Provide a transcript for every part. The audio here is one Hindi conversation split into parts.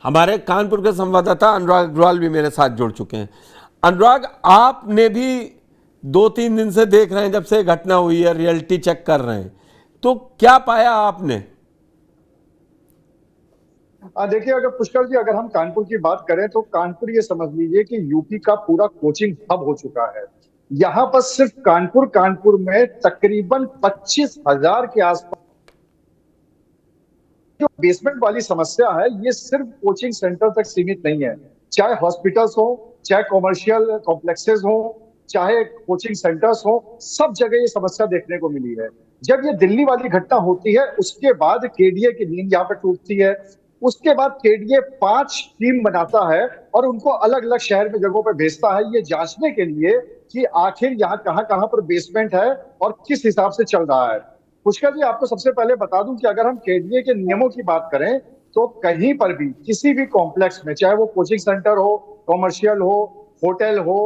हमारे कानपुर के संवाददाता अनुराग अग्रवाल भी मेरे साथ जुड़ चुके हैं। अनुराग, आपने भी 2-3 दिन से देख रहे हैं, जब से घटना हुई है रियलिटी चेक कर रहे हैं, तो क्या पाया आपने? देखिए, अगर पुष्कर जी, अगर हम कानपुर की बात करें तो कानपुर ये समझ लीजिए कि यूपी का पूरा कोचिंग हब हो चुका है। यहाँ पर सिर्फ कानपुर में तकरीबन 25,000 के आसपास जो बेसमेंट वाली समस्या है, ये सिर्फ कोचिंग सेंटर तक सीमित नहीं है। चाहे हॉस्पिटल्स हो, चाहे कॉमर्शियल कॉम्प्लेक्सेस हो, चाहे कोचिंग सेंटर्स हो, सब जगह ये समस्या देखने को मिली है। जब ये दिल्ली वाली घटना होती है, उसके बाद केडीए की नींद यहाँ पर टूटती है। उसके बाद केडीए 5 टीम बनाता है और उनको अलग अलग शहर में जगहों पर भेजता है, ये जांचने के लिए कि आखिर यहाँ कहाँ कहाँ पर बेसमेंट है और किस हिसाब से चल रहा है। पुष्कर जी, आपको सबसे पहले बता दूं कि अगर हम केडीए के नियमों की बात करें तो कहीं पर भी किसी भी कॉम्प्लेक्स में, चाहे वो कोचिंग सेंटर हो, कॉमर्शियल हो, होटल हो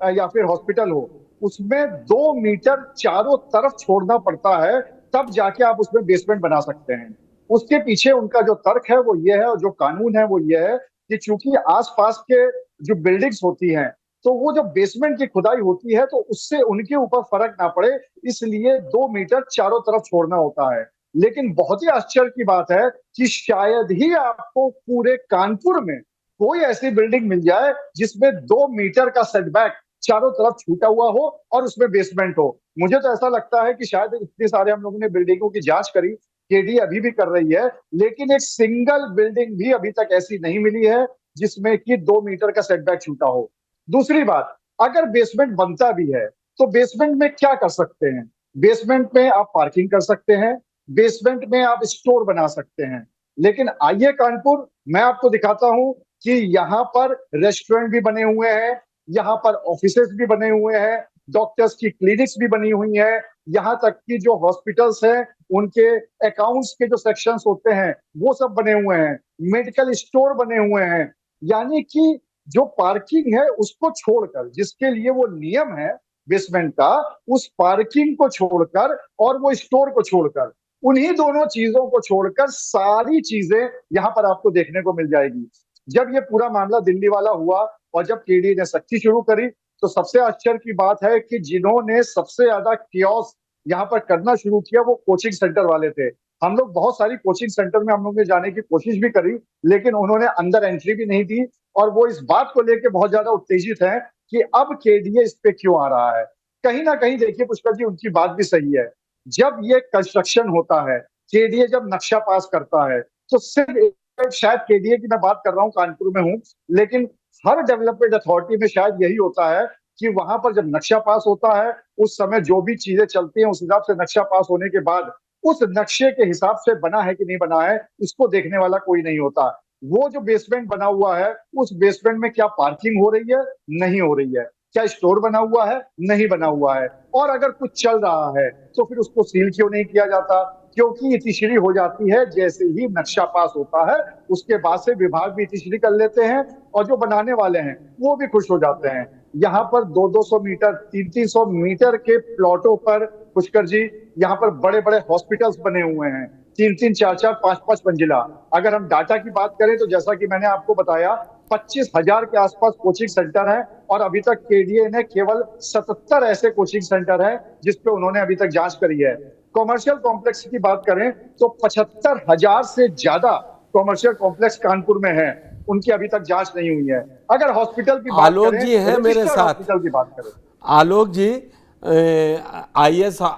या फिर हॉस्पिटल हो, उसमें 2 मीटर चारों तरफ छोड़ना पड़ता है, तब जाके आप उसमें बेसमेंट बना सकते हैं। उसके पीछे उनका जो तर्क है वो ये है, और जो कानून है वो ये है कि चूंकि आसपास के जो बिल्डिंग्स होती हैं, तो वो जो बेसमेंट की खुदाई होती है तो उससे उनके ऊपर फर्क ना पड़े, इसलिए 2 मीटर चारों तरफ छोड़ना होता है। लेकिन बहुत ही आश्चर्य की बात है कि शायद ही आपको पूरे कानपुर में कोई ऐसी बिल्डिंग मिल जाए जिसमें 2 मीटर का सेटबैक चारों तरफ छूटा हुआ हो और उसमें बेसमेंट हो। मुझे तो ऐसा लगता है कि शायद इतने सारे हम लोगों ने बिल्डिंगों की जांच करी, केडी अभी भी कर रही है, लेकिन एक सिंगल बिल्डिंग भी अभी तक ऐसी नहीं मिली है जिसमें कि 2 मीटर का सेटबैक छूटा हो। दूसरी बात, अगर बेसमेंट बनता भी है तो बेसमेंट में क्या कर सकते हैं? बेसमेंट में आप पार्किंग कर सकते हैं, बेसमेंट में आप स्टोर बना सकते हैं। लेकिन आइए कानपुर, मैं आपको दिखाता हूं कि यहाँ पर रेस्टोरेंट भी बने हुए हैं, यहाँ पर ऑफिसेस भी बने हुए हैं, डॉक्टर्स की क्लिनिक्स भी बनी हुई हैं, यहाँ तक कि जो हॉस्पिटल्स हैं उनके अकाउंट्स के जो सेक्शंस होते हैं वो सब बने हुए हैं, मेडिकल स्टोर बने हुए हैं। यानी कि जो पार्किंग है उसको छोड़कर, जिसके लिए वो नियम है बेसमेंट का, उस पार्किंग को छोड़कर और वो स्टोर को छोड़कर, उन्हीं दोनों चीजों को छोड़कर सारी चीजें यहाँ पर आपको देखने को मिल जाएगी। जब ये पूरा मामला दिल्ली वाला हुआ और जब केडी ने सख्ती शुरू करी, तो सबसे आश्चर्य की बात है कि जिन्होंने सबसे ज्यादा कियोस्क यहाँ पर करना शुरू किया वो कोचिंग सेंटर वाले थे। हम लोग बहुत सारी कोचिंग सेंटर में हम लोग ने जाने की कोशिश भी करी, लेकिन उन्होंने अंदर एंट्री भी नहीं दी, और वो इस बात को लेकर बहुत ज्यादा उत्तेजित है कि अब केडीए इस पे क्यों आ रहा है। कहीं ना कहीं देखिए पुष्कर जी, उनकी बात भी सही है। जब ये कंस्ट्रक्शन होता है, केडीए जब नक्शा पास करता है, तो सिर्फ शायद केडीए की मैं बात कर रहा हूँ, कानपुर में हूँ, लेकिन हर डेवलपमेंट अथॉरिटी में शायद यही होता है कि वहां पर जब नक्शा पास होता है, उस समय जो भी चीजें चलती हैं उस हिसाब से नक्शा पास होने के बाद उस नक्शे के हिसाब से बना है कि नहीं बना है, इसको देखने वाला कोई नहीं होता। वो जो बेसमेंट बना हुआ है, उस बेसमेंट में क्या पार्किंग हो रही है, नहीं हो रही है, क्या स्टोर बना हुआ है, नहीं बना हुआ है, और अगर कुछ चल रहा है तो फिर उसको सील क्यों नहीं किया जाता? क्योंकि इतिश्री हो जाती है जैसे ही नक्शा पास होता है, उसके बाद से विभाग भी इतिश्री कर लेते हैं और जो बनाने वाले हैं वो भी खुश हो जाते हैं। यहाँ पर 200-200 मीटर, 300-300 मीटर के प्लॉटों पर पुष्कर जी, यहाँ पर बड़े बड़े हॉस्पिटल्स बने हुए हैं, 3-3, 4-4, 5-5 मंजिला। अगर हम डाटा की बात करें तो जैसा कि मैंने आपको बताया, 25,000 के आसपास कोचिंग सेंटर है, और अभी तक केडीए ने केवल 77 ऐसे कोचिंग सेंटर हैं जिसपे उन्होंने अभी तक जांच करी है। कॉमर्शियल कॉम्प्लेक्स की बात करें तो 75,000 से ज्यादा कॉमर्शियल कॉम्प्लेक्स कानपुर में है, उनकी अभी तक जांच नहीं हुई है। अगर हॉस्पिटल की बात आलोक करें, जी हैं मेरे रजिस्टर्ड साथ। हॉस्पिटल की बात करें। आलोक जी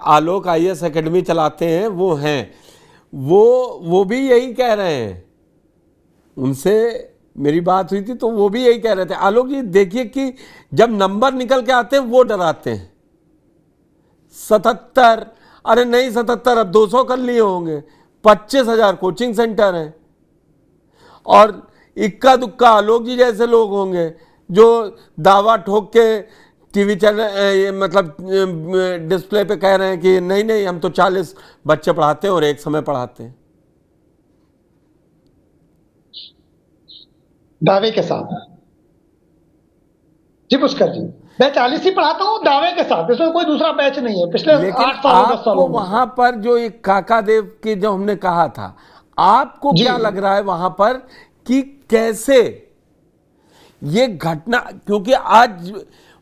आलोक आईएएस एकेडमी चलाते हैं, वो हैं, वो भी यही कह रहे हैं। उनसे मेरी बात हुई थी तो वो भी यही कह रहे थे। आलोक जी देखिए कि जब नंबर निकल के आते हैं वो डराते हैं। 77, अरे नहीं 77, अब 200 कर लिए होंगे। 25,000 कोचिंग सेंटर हैं, और इक्का दुक्का आलोक जी जैसे लोग होंगे जो दावा ठोक के टीवी चैनल मतलब डिस्प्ले पे कह रहे हैं कि नहीं नहीं हम तो 40 बच्चे पढ़ाते हैं और एक समय पढ़ाते हैं। दावे के साथ जी पुष्कर जी, मैं 40 ही पढ़ाता हूँ दावे के साथ, इसमें कोई दूसरा बैच नहीं है पिछले 8 सालों 10 सालों आपको में। वहां पर जो एक काका देव की जो हमने कहा था, आपको क्या लग रहा है वहां पर कि कैसे ये घटना, क्योंकि आज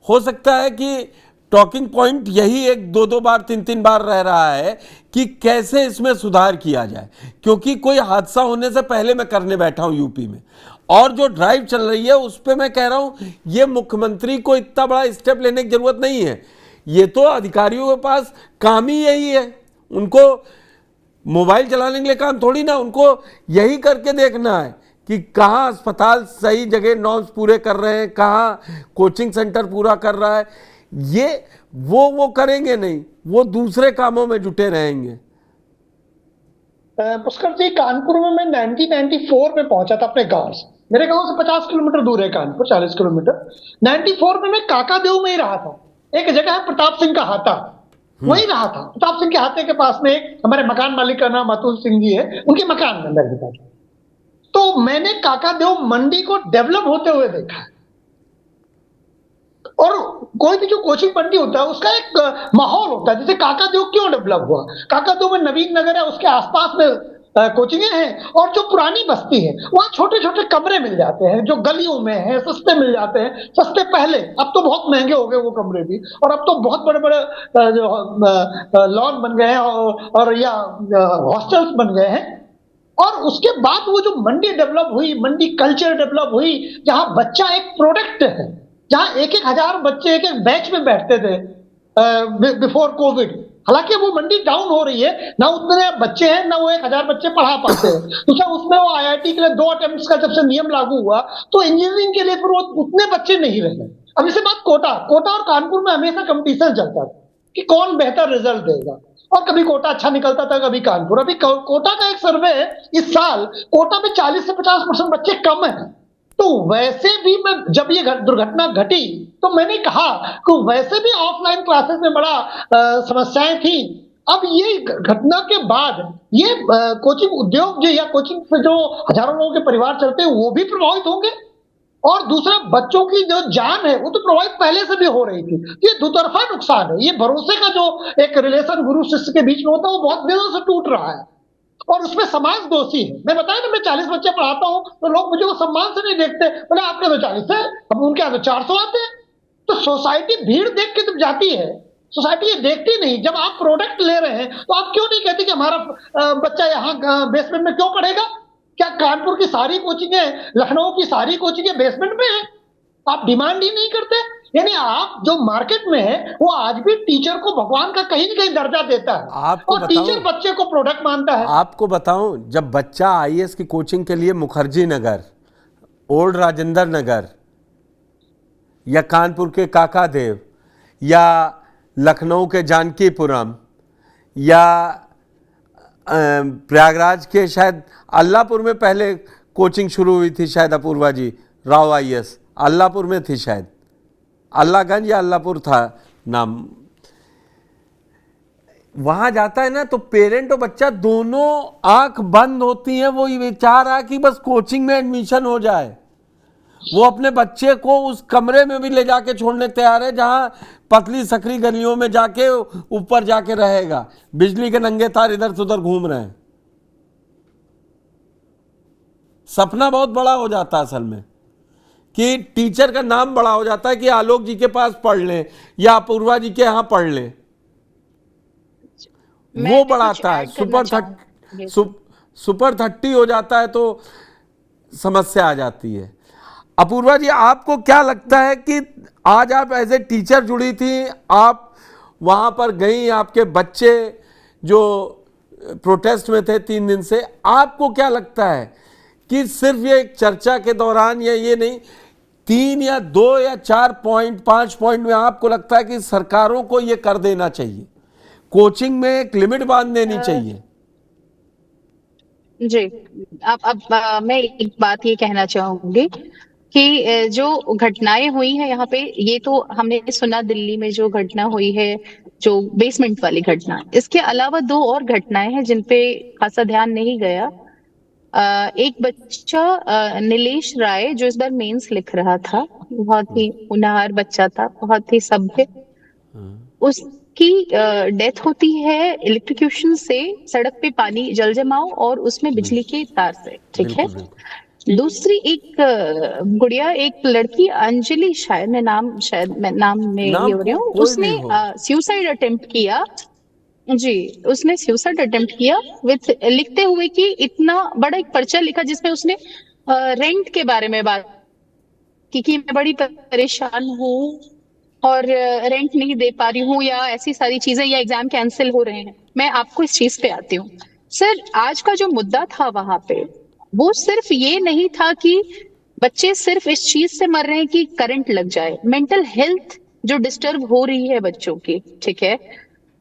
हो सकता है कि टॉकिंग पॉइंट यही एक दो दो बार तीन तीन बार रह रहा है कि कैसे इसमें सुधार किया जाए, क्योंकि कोई हादसा होने से पहले मैं करने बैठा हूं यूपी में, और जो ड्राइव चल रही है उस पर मैं कह रहा हूं ये मुख्यमंत्री को इतना बड़ा स्टेप लेने की जरूरत नहीं है। ये तो अधिकारियों के पास काम ही यही है, उनको मोबाइल चलाने के लिए काम थोड़ी ना, उनको यही करके देखना है कि कहाँ अस्पताल सही जगह नॉर्म्स पूरे कर रहे हैं, कहाँ कोचिंग सेंटर पूरा कर रहा है। ये वो करेंगे नहीं, वो दूसरे कामों में जुटे रहेंगे। पुष्कर जी, कानपुर में मैं 1994 में पहुंचा था अपने गांव से। मेरे गांव से 50 किलोमीटर दूर है कानपुर, 40 किलोमीटर। 94 में मैं काकादेव में ही रहा था। एक जगह है प्रताप सिंह का हाता, वहीं रहा था। प्रताप सिंह के हाते के पास में एक हमारे मकान मालिक का नाम अतुल सिंह जी है, उनके मकान में मैं रहता था। तो मैंने काकादेव मंडी को डेवलप होते हुए देखा है। और कोई भी जो कोचिंग मंडी होता है उसका एक माहौल होता है। जैसे काकादेव क्यों डेवलप हुआ, काकादेव में नवीन नगर है, उसके आसपास में कोचिंगें हैं, और जो पुरानी बस्ती है वहाँ छोटे छोटे कमरे मिल जाते हैं जो गलियों में हैं, सस्ते मिल जाते हैं। सस्ते पहले, अब तो बहुत महंगे हो गए वो कमरे भी, और अब तो बहुत बड़े बड़े जो लॉन बन गए हैं और या हॉस्टल्स बन गए हैं। और उसके बाद वो जो मंडी डेवलप हुई, मंडी कल्चर डेवलप हुई, जहां बच्चा एक प्रोडक्ट है, जहां एक एक हजार बच्चे एक एक बैच में बैठते थे बिफोर कोविड। हालांकि वो मंडी डाउन हो रही है, ना उतने बच्चे हैं, ना वो 1000 बच्चे पढ़ा पाते हैं। दूसरा, उसमें वो आईआईटी के लिए 2 अटेम्प्ट्स का जब से नियम लागू हुआ तो इंजीनियरिंग के लिए फिर वो उतने बच्चे नहीं रहे। अब इसे बात कोटा और कानपुर में हमेशा कंपटीशन चलता था कि कौन बेहतर रिजल्ट देगा, और कभी कोटा अच्छा निकलता था, कभी कानपुर। अभी कोटा का एक सर्वे है इस साल, कोटा में 40 से 50% बच्चे कम है। तो वैसे भी मैं, जब ये दुर्घटना घटी तो मैंने कहा कि वैसे भी ऑफलाइन क्लासेस में बड़ा समस्याएं थी। अब ये घटना के बाद ये कोचिंग उद्योग जो, या कोचिंग से जो हजारों लोगों के परिवार चलते हैं, वो भी प्रभावित होंगे। और दूसरा, बच्चों की जो जान है वो तो प्रभावित पहले से भी हो रही थी। ये दुतरफा नुकसान है। ये भरोसे का जो एक रिलेशन गुरु शिष्य के बीच में होता है वो बहुत दिनों से टूट रहा है, और उसमें समाज दोषी है। मैं बताया ना, मैं 40 बच्चे पढ़ाता हूँ तो लोग मुझे वो सम्मान से नहीं देखते, बोले आपके तो 40 है, अब उनके यहाँ तो 400 आते हैं। तो सोसाइटी भीड़ देख के जब जाती है, सोसाइटी ये देखती नहीं। जब आप प्रोडक्ट ले रहे हैं तो आप क्यों नहीं कहते कि हमारा बच्चा यहाँ बेसमेंट में क्यों पढ़ेगा? क्या कानपुर की सारी कोचिंगें, लखनऊ की सारी कोचिंगें बेसमेंट में है? आप डिमांड ही नहीं करते। यानी आप जो मार्केट में है वो आज भी टीचर को भगवान का कहीं न कहीं दर्जा देता है, और टीचर बच्चे को प्रोडक्ट मानता है। आपको बताऊं, जब बच्चा आईएएस की कोचिंग के लिए मुखर्जी नगर, ओल्ड राजेंद्र नगर, या कानपुर के काकादेव, या लखनऊ के जानकीपुरम, या प्रयागराज के शायद अल्लाहपुर में पहले कोचिंग शुरू हुई थी, शायद अपूर्वा जी, राव आईएएस अल्लाहपुर में थी, शायद अल्लाहगंज या अल्लाहपुर था नाम। वहां जाता है ना तो पेरेंट और बच्चा दोनों आंख बंद होती हैं, वो ये चाह रहा है कि बस कोचिंग में एडमिशन हो जाए। वो अपने बच्चे को उस कमरे में भी ले जाके छोड़ने तैयार है जहां पतली सकरी गलियों में जाके ऊपर जाके रहेगा, बिजली के नंगे तार इधर से उधर घूम रहे हैं। सपना बहुत बड़ा हो जाता है असल में, कि टीचर का नाम बड़ा हो जाता है कि आलोक जी के पास पढ़ लें या अपूर्वा जी के यहाँ पढ़ लें, वो बढ़ाता है। सुपर 30 हो जाता है तो समस्या आ जाती है। अपूर्वा जी, आपको क्या लगता है कि आज आप एज ए टीचर जुड़ी थी, आप वहां पर गई, आपके बच्चे जो प्रोटेस्ट में थे 3 दिन से, आपको क्या लगता है कि सिर्फ ये एक चर्चा के दौरान, या ये नहीं, 3 या 2 या 4 पॉइंट 5 पॉइंट में आपको लगता है कि सरकारों को ये कर देना चाहिए, कोचिंग में एक लिमिट बांध देनी चाहिए? जी, अब मैं एक बात ये कहना चाहूंगी कि जो घटनाएं हुई हैं यहाँ पे, ये तो हमने सुना दिल्ली में जो घटना हुई है, जो बेसमेंट वाली घटना, इसके अलावा 2 और घटनाएं हैं जिन पे खासा ध्यान नहीं गया। एक बच्चा नीलेश राय, जो इस बार मेंस लिख रहा था, बहुत ही होनहार बच्चा था, बहुत ही सभ्य, उसकी डेथ होती है इलेक्ट्रोक्यूशन से, सड़क पे पानी जल जमाव और उसमें बिजली के तार से, ठीक है। दूसरी एक गुड़िया, एक लड़की अंजलि, शायद मैं नाम में नाम ये हो रही हूँ, कोई उसने भी हो। सुसाइड अटेम्प्ट किया जी। उसने सुसाइड अटेम्प्ट किया विथ लिखते हुए कि इतना बड़ा एक पर्चा लिखा जिसमें उसने रेंट के बारे में बात की कि मैं बड़ी परेशान हूँ और रेंट नहीं दे पा रही हूँ, या ऐसी सारी चीजें, या एग्जाम कैंसिल हो रहे हैं। मैं आपको इस चीज पे आती हूँ सर। आज का जो मुद्दा था वहां पे, वो सिर्फ ये नहीं था कि बच्चे सिर्फ इस चीज से मर रहे हैं कि करंट लग जाए, मेंटल हेल्थ जो डिस्टर्ब हो रही है बच्चों की, ठीक है।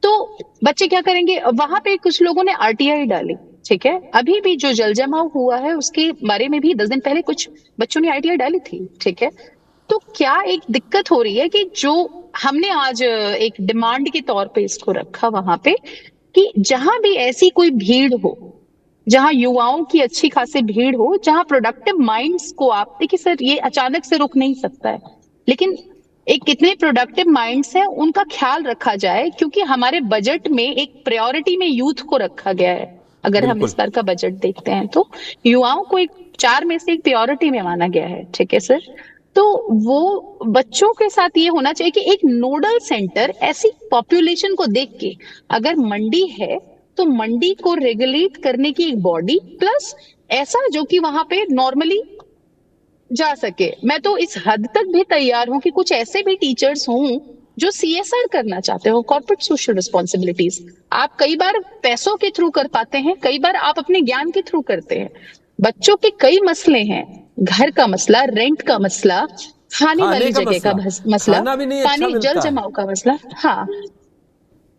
तो बच्चे क्या करेंगे, वहां पे कुछ लोगों ने आरटीआई डाली, ठीक है। अभी भी जो जल जमाव हुआ है उसके बारे में भी 10 दिन पहले कुछ बच्चों ने आरटीआई डाली थी, ठीक है। तो क्या एक दिक्कत हो रही है कि जो हमने आज एक डिमांड के तौर पे इसको रखा वहां पे, कि जहां भी ऐसी कोई भीड़ हो, जहां युवाओं की अच्छी खासी भीड़ हो, जहां प्रोडक्टिव माइंड्स को, आप देखिए सर ये अचानक से रुक नहीं सकता है, लेकिन एक कितने प्रोडक्टिव माइंड्स हैं उनका ख्याल रखा जाए, क्योंकि हमारे बजट में एक प्रायोरिटी में यूथ को रखा गया है। अगर हम बिल्कुल। इस बार का बजट देखते हैं तो युवाओं को एक 4 में से एक प्रायोरिटी में माना गया है, ठीक है सर। तो वो बच्चों के साथ ये होना चाहिए कि एक नोडल सेंटर ऐसी पॉपुलेशन को देख के, अगर मंडी है तो मंडी को रेगुलेट करने की एक बॉडी, प्लस ऐसा जो कि वहां पे नॉर्मली जा सके। मैं तो इस हद तक भी तैयार हूं कि कुछ ऐसे भी टीचर्स हों जो सीएसआर करना चाहते हो, कॉर्पोरेट सोशल रिस्पॉन्सिबिलिटीज। आप कई बार पैसों के थ्रू कर पाते हैं, कई बार आप अपने ज्ञान के थ्रू करते हैं। बच्चों के कई मसले हैं, घर का मसला, रेंट का मसला, खाने वाली खाने का जगह का मसला, मसला, खाना भी नहीं अच्छा पानी जल मिलता है। जमाव का मसला। हाँ,